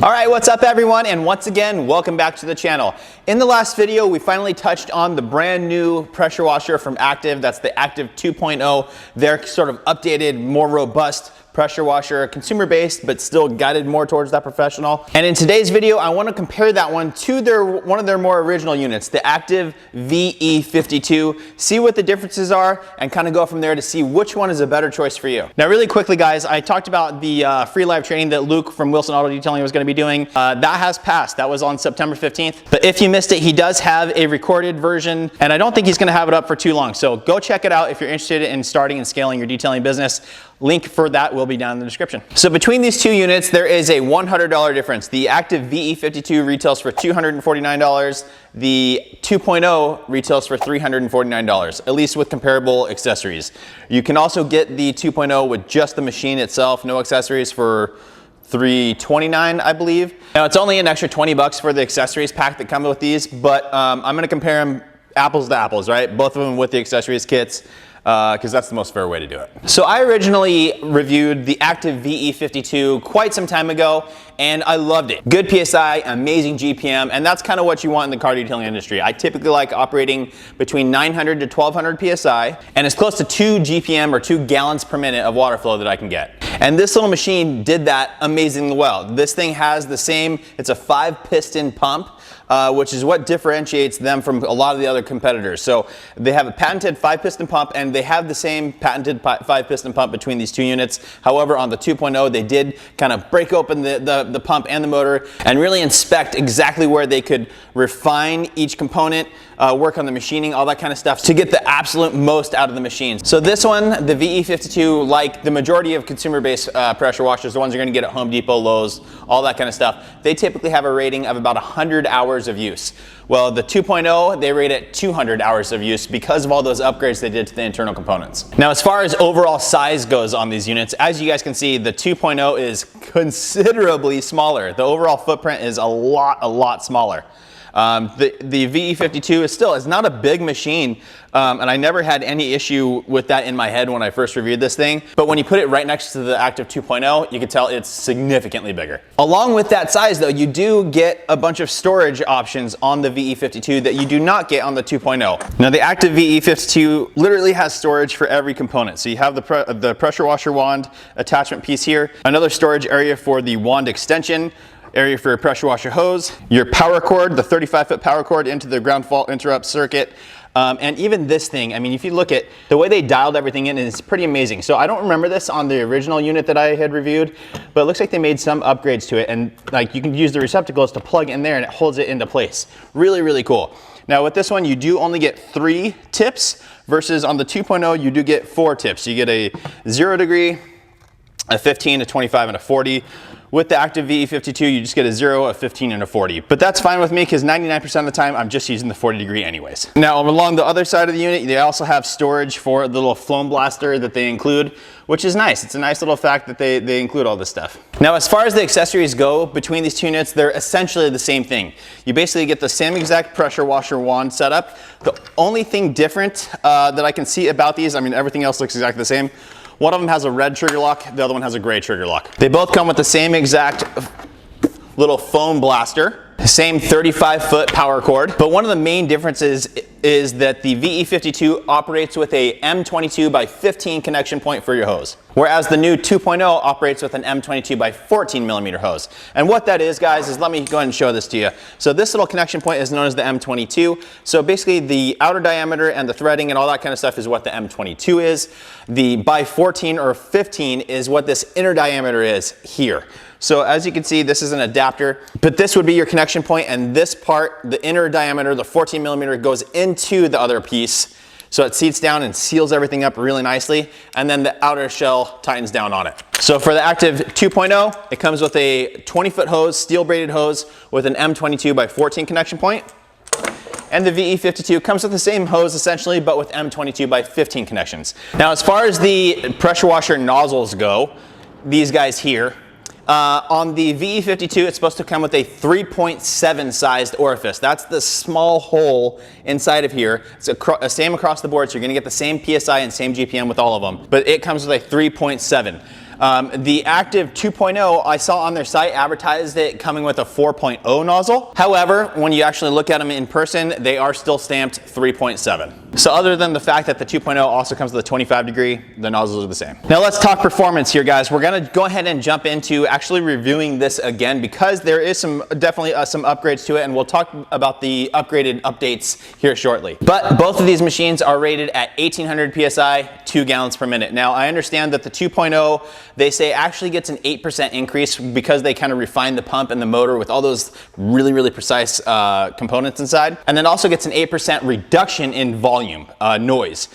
All right, what's up everyone? And once again, welcome back to the channel. In the last video, we finally touched on the brand new pressure washer from Active. That's the Active 2.0. Their sort of updated, more robust pressure washer, consumer based, but still guided more towards that professional. And in today's video, I want to compare that one to one of their more original units, the Active VE52, see what the differences are, and kind of go from there to see which one is a better choice for you. Now, really quickly, guys, I talked about the free live training that Luke from Wilson Auto Detailing was going to be doing. That has passed. That was on September 15th. But if you missed it, he does have a recorded version, and I don't think he's going to have it up for too long. So go check it out if you're interested in starting and scaling your detailing business. Link for that will be down in the description. So between these two units, there is a $100 difference. The Active VE52 retails for $249. The 2.0 retails for $349, at least with comparable accessories. You can also get the 2.0 with just the machine itself, no accessories, for $329, I believe. Now it's only an extra 20 bucks for the accessories pack that come with these, but I'm gonna compare them apples to apples, right? Both of them with the accessories kits, because that's the most fair way to do it. So I originally reviewed the Active VE52 quite some time ago, and I loved it. Good PSI, amazing GPM, and that's kind of what you want in the car detailing industry. I typically like operating between 900 to 1200 PSI, and as close to 2 GPM or 2 gallons per minute of water flow that I can get. And this little machine did that amazingly well. This thing has the same, it's a 5-piston pump, which is what differentiates them from a lot of the other competitors. So they have a patented 5-piston pump, and they have the same patented 5-piston pump between these two units. However, on the 2.0, they did kind of break open the pump and the motor and really inspect exactly where they could refine each component, work on the machining, all that kind of stuff to get the absolute most out of the machines. So this one, the VE52, like the majority of consumer-based pressure washers, the ones you're gonna get at Home Depot, Lowe's, all that kind of stuff, they typically have a rating of about 100 hours of use. Well, the 2.0, they rate at 200 hours of use because of all those upgrades they did to the internal components. Now, as far as overall size goes on these units, as you guys can see, the 2.0 is considerably smaller. The overall footprint is a lot smaller. The VE52 is not a big machine, and I never had any issue with that in my head when I first reviewed this thing. But when you put it right next to the Active 2.0, you can tell it's significantly bigger. Along with that size though, you do get a bunch of storage options on the VE52 that you do not get on the 2.0. Now the Active VE52 literally has storage for every component. So you have the pressure washer wand attachment piece here, another storage area for the wand extension, area for your pressure washer hose, your power cord, the 35-foot power cord into the ground fault interrupt circuit, and even this thing, I mean, if you look at the way they dialed everything in, it's pretty amazing. So I don't remember this on the original unit that I had reviewed, but it looks like they made some upgrades to it, and like you can use the receptacles to plug in there and it holds it into place. Really, really cool. Now with this one, you do only get 3 tips versus on the 2.0, you do get 4 tips. You get a 0 degree, a 15, a 25, and a 40. With the Active VE52, you just get a 0, a 15, and a 40. But that's fine with me because 99% of the time, I'm just using the 40 degree anyways. Now, along the other side of the unit, they also have storage for the little foam blaster that they include, which is nice. It's a nice little fact that they include all this stuff. Now, as far as the accessories go, between these two units, they're essentially the same thing. You basically get the same exact pressure washer wand setup. The only thing different that I can see about these, I mean, everything else looks exactly the same. One of them has a red trigger lock, the other one has a gray trigger lock. They both come with the same exact little foam blaster, same 35-foot power cord, but one of the main differences is that the VE52 operates with a M22 by 15 connection point for your hose, whereas the new 2.0 operates with an M22 by 14 millimeter hose. And what that is, guys, is let me go ahead and show this to you. So this little connection point is known as the M22. So basically the outer diameter and the threading and all that kind of stuff is what the M22 is. The by 14 or 15 is what this inner diameter is here. So as you can see, this is an adapter, but this would be your connection point, and this part, the inner diameter, the 14 millimeter, goes into the other piece. So it seats down and seals everything up really nicely, and then the outer shell tightens down on it. So for the Active 2.0, it comes with a 20-foot hose, steel braided hose with an M22 by 14 connection point. And the VE52 comes with the same hose essentially, but with M22 by 15 connections. Now, as far as the pressure washer nozzles go, these guys here, on the VE52, it's supposed to come with a 3.7 sized orifice. That's the small hole inside of here. It's same across the board, so you're gonna get the same PSI and same GPM with all of them, but it comes with a 3.7. The Active 2.0, I saw on their site advertised it coming with a 4.0 nozzle. However, when you actually look at them in person, they are still stamped 3.7. So other than the fact that the 2.0 also comes with a 25 degree, the nozzles are the same. Now let's talk performance here, guys. We're gonna go ahead and jump into actually reviewing this again because there is definitely some upgrades to it, and we'll talk about the upgraded updates here shortly. But both of these machines are rated at 1800 PSI, 2 gallons per minute. Now I understand that the 2.0, they say actually gets an 8% increase because they kind of refine the pump and the motor with all those really precise components inside. And then also gets an 8% reduction in volume, noise.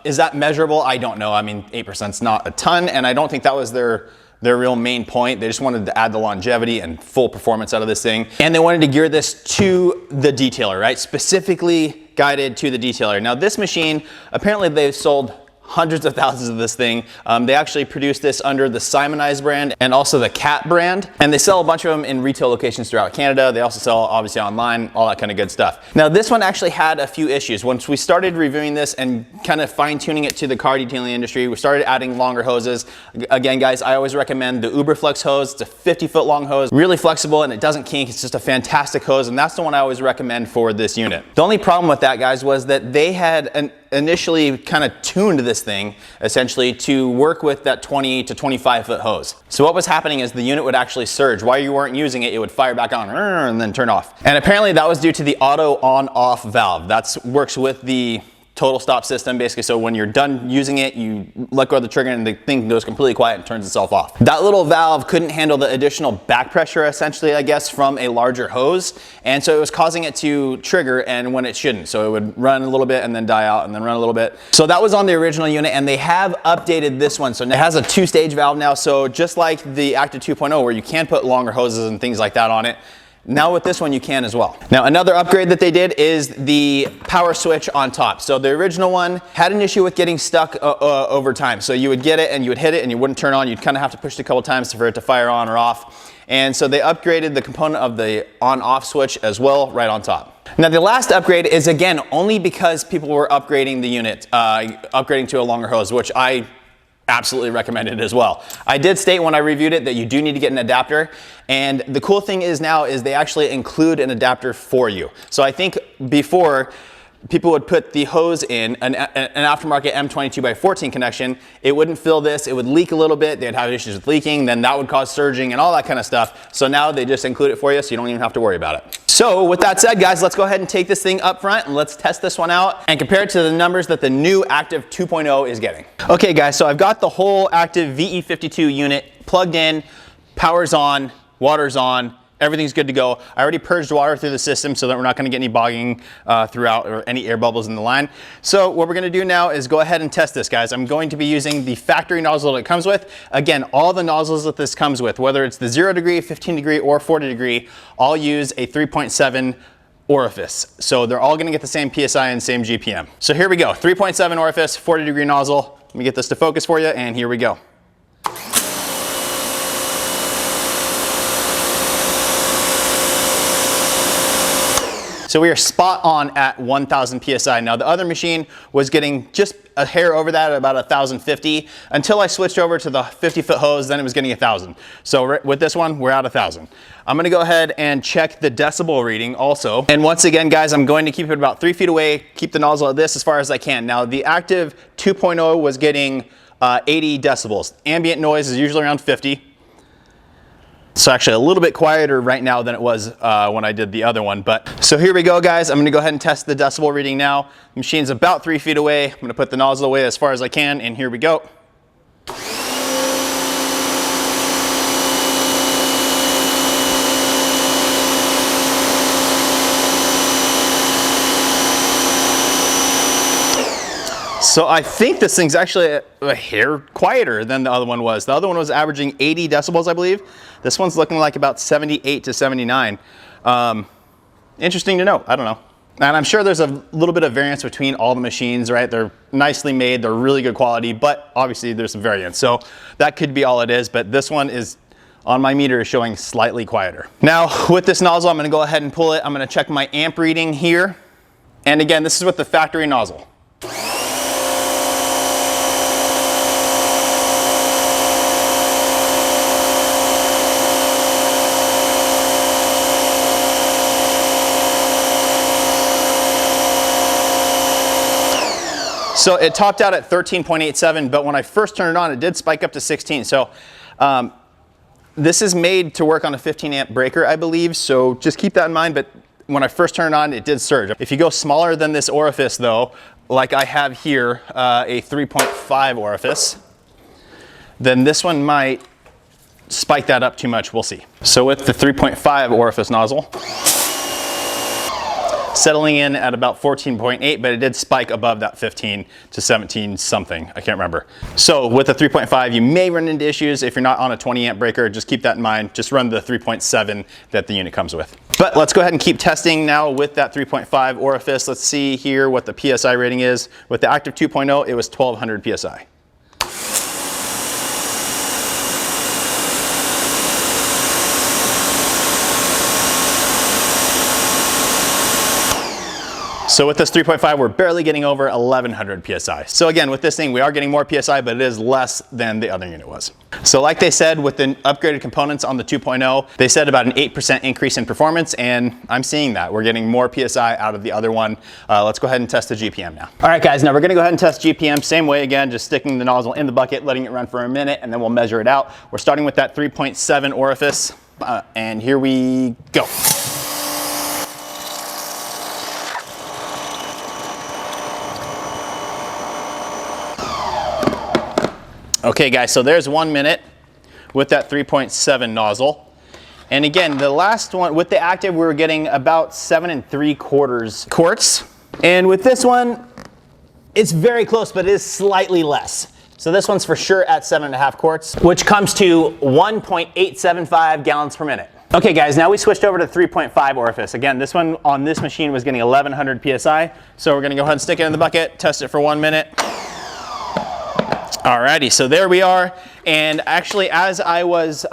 Is that measurable? I don't know. I mean, 8% is not a ton, and I don't think that was their real main point. They just wanted to add the longevity and full performance out of this thing. And they wanted to gear this to the detailer, right? Specifically guided to the detailer. Now this machine, apparently they've sold hundreds of thousands of this thing. They actually produce this under the Simonize brand and also the Cat brand. And they sell a bunch of them in retail locations throughout Canada. They also sell obviously online, all that kind of good stuff. Now this one actually had a few issues. Once we started reviewing this and kind of fine tuning it to the car detailing industry, we started adding longer hoses. Again, guys, I always recommend the Uberflex hose. It's a 50-foot long hose, really flexible, and it doesn't kink. It's just a fantastic hose, and that's the one I always recommend for this unit. The only problem with that, guys, was that they had initially kind of tuned this thing essentially to work with that 20 to 25 foot hose. So what was happening is the unit would actually surge. While you weren't using it, it would fire back on and then turn off. And apparently that was due to the auto on off valve. That works with the total stop system basically. So when you're done using it, you let go of the trigger and the thing goes completely quiet and turns itself off. That little valve couldn't handle the additional back pressure essentially, I guess, from a larger hose. And so it was causing it to trigger and when it shouldn't. So it would run a little bit and then die out and then run a little bit. So that was on the original unit, and they have updated this one. So it has a 2-stage valve now. So just like the Active 2.0 where you can put longer hoses and things like that on it, now with this one you can as well. Now another upgrade that they did is the power switch on top. So the original one had an issue with getting stuck over time. So you would get it and you would hit it and you wouldn't turn on. You'd kind of have to push it a couple times for it to fire on or off. And so they upgraded the component of the on-off switch as well right on top. Now the last upgrade is again only because people were upgrading the unit, upgrading to a longer hose, which I absolutely recommend it as well. I did state when I reviewed it that you do need to get an adapter, and the cool thing is now is they actually include an adapter for you. So I think before people would put the hose in an aftermarket M22x14 connection, it wouldn't fill this, it would leak a little bit, they'd have issues with leaking, then that would cause surging and all that kind of stuff. So now they just include it for you so you don't even have to worry about it. So with that said, guys, let's go ahead and take this thing up front and let's test this one out and compare it to the numbers that the new Active 2.0 is getting. Okay guys, so I've got the whole Active VE52 unit plugged in, power's on, water's on, everything's good to go. I already purged water through the system so that we're not gonna get any bogging throughout or any air bubbles in the line. So what we're gonna do now is go ahead and test this, guys. I'm going to be using the factory nozzle that it comes with. Again, all the nozzles that this comes with, whether it's the 0 degree, 15 degree, or 40 degree, all use a 3.7 orifice. So they're all gonna get the same PSI and same GPM. So here we go, 3.7 orifice, 40 degree nozzle. Let me get this to focus for you, and here we go. So we are spot on at 1000 PSI. Now the other machine was getting just a hair over that at about 1050 until I switched over to the 50-foot hose, then it was getting 1000. So with this one, we're at 1000. I'm gonna go ahead and check the decibel reading also. And once again, guys, I'm going to keep it about 3 feet away, keep the nozzle at this as far as I can. Now the Active 2.0 was getting 80 decibels. Ambient noise is usually around 50. So actually a little bit quieter right now than it was when I did the other one. But so here we go, guys. I'm gonna go ahead and test the decibel reading now. The machine's about 3 feet away. I'm gonna put the nozzle away as far as I can, and here we go. So I think this thing's actually a hair quieter than the other one was. The other one was averaging 80 decibels, I believe. This one's looking like about 78 to 79. Interesting to know, I don't know. And I'm sure there's a little bit of variance between all the machines, right? They're nicely made, they're really good quality, but obviously there's some variance. So that could be all it is, but this one is, on my meter, is showing slightly quieter. Now with this nozzle, I'm gonna go ahead and pull it. I'm gonna check my amp reading here. And again, this is with the factory nozzle. So it topped out at 13.87, but when I first turned it on, it did spike up to 16. So this is made to work on a 15 amp breaker, I believe. So just keep that in mind. But when I first turned it on, it did surge. If you go smaller than this orifice though, like I have here, a 3.5 orifice, then this one might spike that up too much. We'll see. So with the 3.5 orifice nozzle, settling in at about 14.8, but it did spike above that 15 to 17 something. I can't remember. So with the 3.5, you may run into issues if you're not on a 20 amp breaker. Just keep that in mind. Just run the 3.7 that the unit comes with. But let's go ahead and keep testing now with that 3.5 orifice. Let's see here what the PSI rating is. With the Active 2.0, it was 1200 PSI. So with this 3.5, we're barely getting over 1100 PSI. So again, with this thing, we are getting more PSI, but it is less than the other unit was. So like they said, with the upgraded components on the 2.0, they said about an 8% increase in performance, and I'm seeing that. We're getting more PSI out of the other one. Let's go ahead and test the GPM now. All right, guys, now we're gonna go ahead and test GPM. Same way again, just sticking the nozzle in the bucket, letting it run for a minute, and then we'll measure it out. We're starting with that 3.7 orifice, and here we go. Okay guys, so there's 1 minute with that 3.7 nozzle. And again, the last one with the Active, we were getting about 7 3/4 quarts. And with this one, it's very close, but it is slightly less. So this one's for sure at 7.5 quarts, which comes to 1.875 gallons per minute. Okay guys, now we switched over to 3.5 orifice. Again, this one on this machine was getting 1100 PSI. So we're gonna go ahead and stick it in the bucket, test it for 1 minute. Alrighty, so there we are. And actually, as that was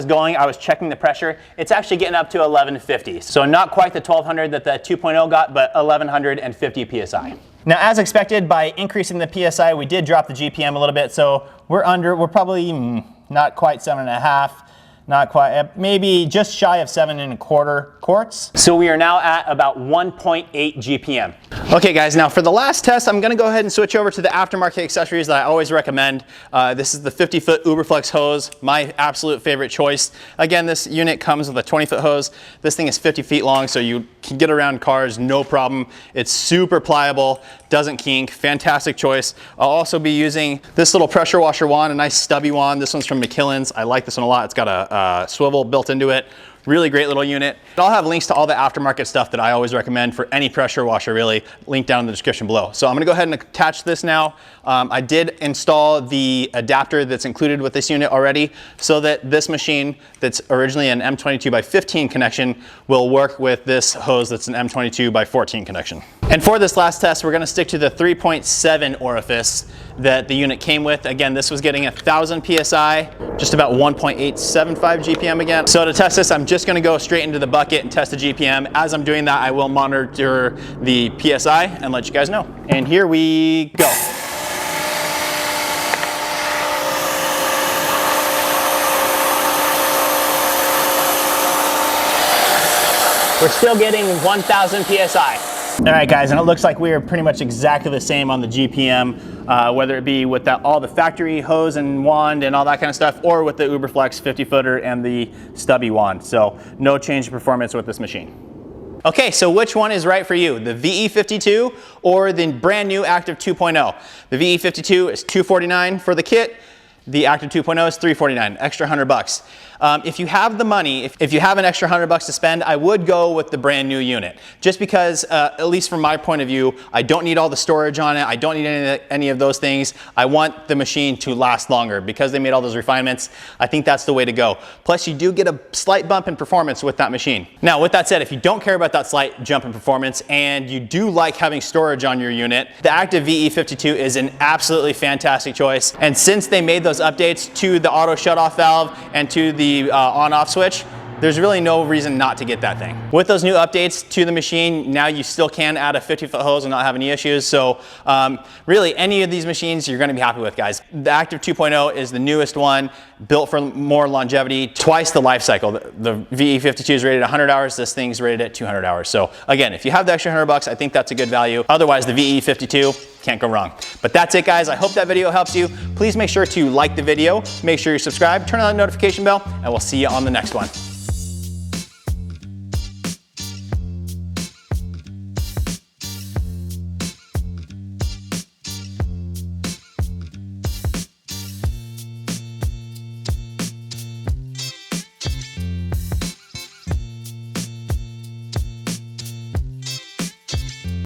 going, I was checking the pressure. It's actually getting up to 1150. So not quite the 1200 that the 2.0 got, but 1150 PSI. Now, as expected, by increasing the PSI, we did drop the GPM a little bit. So we're probably not quite 7.5. Not quite, maybe just shy of 7 1/4 quarts. So we are now at about 1.8 GPM. Okay guys, now for the last test, I'm gonna go ahead and switch over to the aftermarket accessories that I always recommend. This is the 50-foot Uberflex hose, my absolute favorite choice. Again, this unit comes with a 20-foot hose. This thing is 50 feet long, so you can get around cars, no problem. It's super pliable, doesn't kink, fantastic choice. I'll also be using this little pressure washer wand, a nice stubby wand. This one's from McKillen's. I like this one a lot. It's got a swivel built into it. Really great little unit. I'll have links to all the aftermarket stuff that I always recommend for any pressure washer, really, linked down in the description below. So I'm gonna go ahead and attach this now. I did install the adapter that's included with this unit already, so that this machine that's originally an M22x15 connection will work with this hose that's an M22x14 connection. And for this last test, we're gonna stick to the 3.7 orifice that the unit came with. Again, this was getting 1000 PSI, just about 1.875 GPM again. So to test this, I'm just gonna go straight into the bucket and test the GPM. As I'm doing that, I will monitor the PSI and let you guys know. And here we go. We're still getting 1000 PSI. All right guys, and it looks like we are pretty much exactly the same on the GPM, whether it be with all the factory hose and wand and all that kind of stuff, or with the Uberflex 50-footer and the stubby wand. So no change in performance with this machine. Okay, so which one is right for you? The VE52 or the brand new Active 2.0? The VE52 is $249 for the kit. The Active 2.0 is $349, extra $100. If you have the money, if you have an extra $100 to spend, I would go with the brand new unit. Just because, at least from my point of view, I don't need all the storage on it. I don't need any of those things. I want the machine to last longer. Because they made all those refinements, I think that's the way to go. Plus, you do get a slight bump in performance with that machine. Now, with that said, if you don't care about that slight jump in performance and you do like having storage on your unit, the Active VE52 is an absolutely fantastic choice. And since they made those updates to the auto shutoff valve and to the on-off switch, there's really no reason not to get that thing. With those new updates to the machine, now you still can add a 50-foot hose and not have any issues. So really any of these machines you're gonna be happy with, guys. The Active 2.0 is the newest one, built for more longevity, twice the life cycle. The VE52 is rated at 100 hours, this thing's rated at 200 hours. So again, if you have the extra $100, I think that's a good value. Otherwise, the VE52, can't go wrong. But that's it, guys. I hope that video helps you. Please make sure to like the video, make sure you're subscribed, turn on the notification bell, and we'll see you on the next one.